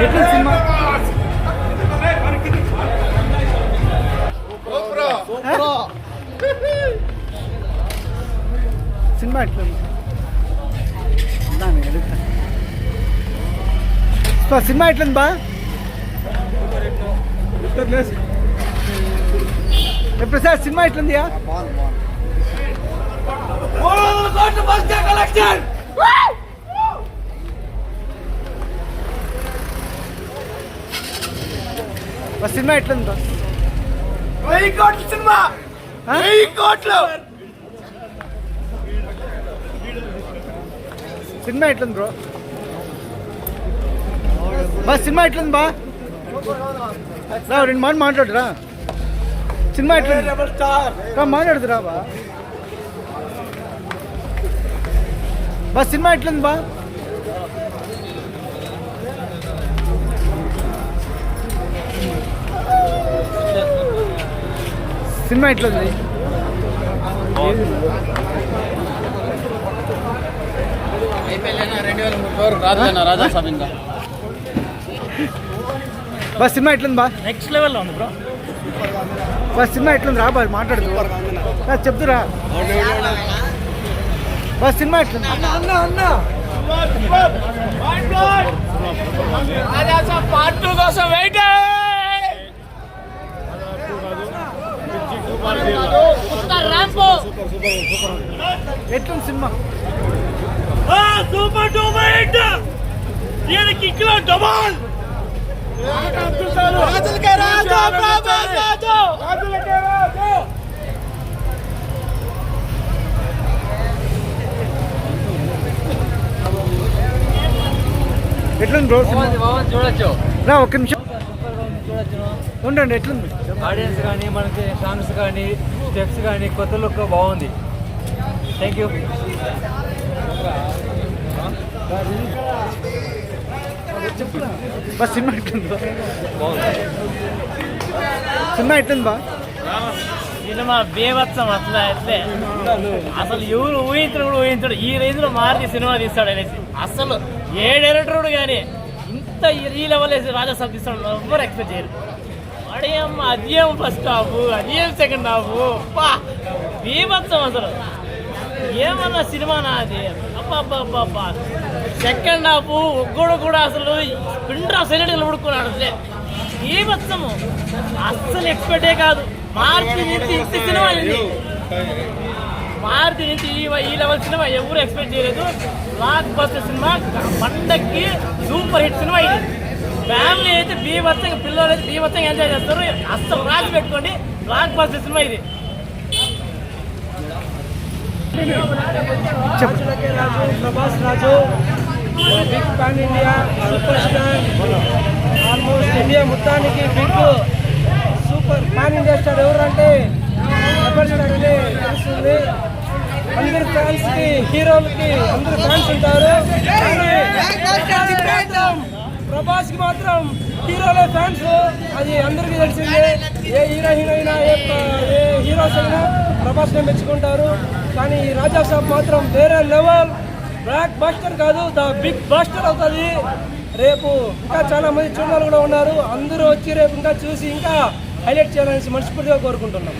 ఎట్లా cinema cinema ఎట్లా cinema ఎట్లుంది బా ప్రసాద్ సినిమా ఎట్లుందియా సినిమా ఎట్లుంది బా 1000 కోట్ల సినిమా 1000 కోట్లు సినిమా ఎట్లుంది బ్రో బా సినిమా ఎట్లుంది బా రా 2 మాటలు మాట్లాడురా సినిమా ఎట్లుంది మాట్లాడుతురా బా సినిమా ఎట్లుంది బా సినిమా ఎట్లుంది బస్ సినిమా ఎట్లుంది బా నెక్స్ట్ లెవెల్లో ఉంది బ్రో బస్ సినిమా ఎట్లుంది రా బా మాట్లాడుతూ చెప్తురా బస్ సినిమా ఎట్లుంది పార్ట్ 2 కోసం వెయిట్ ఎట్లుంది సినిమా సూపర్ డూపర్ హిట్ ఈయన కిక్లో డబల్ రాజులకే రాజు ప్రభాస్ రాజు రాజులకే రాజు ఎట్లుంది బ్రో చూడొచ్చు రా ఒక్క నిమిషం ఉండండి ఎట్లుంది ఆడియన్స్ కానీ మనకి సాంగ్స్ కానీ స్టెప్స్ కానీ కొత్త లుక్ బాగుంది థ్యాంక్ యూ బస్ సినిమా ఎట్లుంది సినిమా ఎట్లుంది బా సినిమా బేవత్సం అసలు ఎవరు ఊహించడు కూడా ఊహించడు ఈ రేంజ్ లో మారుతి సినిమా తీస్తాడు అనేసి అసలు ఏ డైరెక్టర్ కానీ ఇంత ఈ లెవెల్ వేసి రాజాసాబ్ తీస్తాడు ఎవ్వరు ఎక్స్పెక్ట్ చేయరు అదేం అదేం ఫస్ట్ హాఫ్ అదేం సెకండ్ హాఫ్ బీభత్సం అసలు ఏమన్నా సినిమానా అది అబ్బా సెకండ్ హాఫ్ ఒక్కడు కూడా అసలు పిండ్రా సైలెంట్గా ఉడుకున్నాడు అసలే బీభత్సము అస్సలు ఎక్స్పెక్టే కాదు మార్చి నుంచి ఇంత సినిమా ఇది మారుతి నుంచి ఈ లెవెల్ సినిమా ఎవరు ఎక్స్పెక్ట్ చేయలేదు బ్లాక్ బస్టర్ సినిమా పండక్కి సూపర్ హిట్ సినిమా ఇది ఫ్యామిలీ అయితే బీభత్సంగా పిల్లలు అయితే బీభత్సంగా ఎంజాయ్ చేస్తారు అస్సలు రాసి పెట్టుకోండి బ్లాక్ బస్టర్ సినిమా ఇది Prabhas Raju big pan India super star almost India మొత్తానికి big super pan India star ఎవరంటే రెబల్ స్టార్ అని తెలుస్తుంది అందరి ఫ్యాన్స్కి హీరోలకి అందరు ఫ్యాన్స్ ఉంటారు ప్రభాస్కి మాత్రం హీరోలే ఫ్యాన్స్ అది అందరికీ తెలిసిందే ఏ హీరోయిన్ అయినా ఏ హీరోస్ అయినా ప్రభాస్నే మెచ్చుకుంటారు కానీ ఈ రాజా సాబ్ మాత్రం వేరే లెవెల్ బ్లాక్ బస్టర్ కాదు ద బిగ్ బస్టర్ అవుతుంది రేపు ఇంకా చాలా మంది చూడాలి కూడా ఉన్నారు అందరూ వచ్చి రేపు ఇంకా చూసి ఇంకా హైలైట్ చేయాలనేసి మనస్ఫూర్తిగా కోరుకుంటున్నాం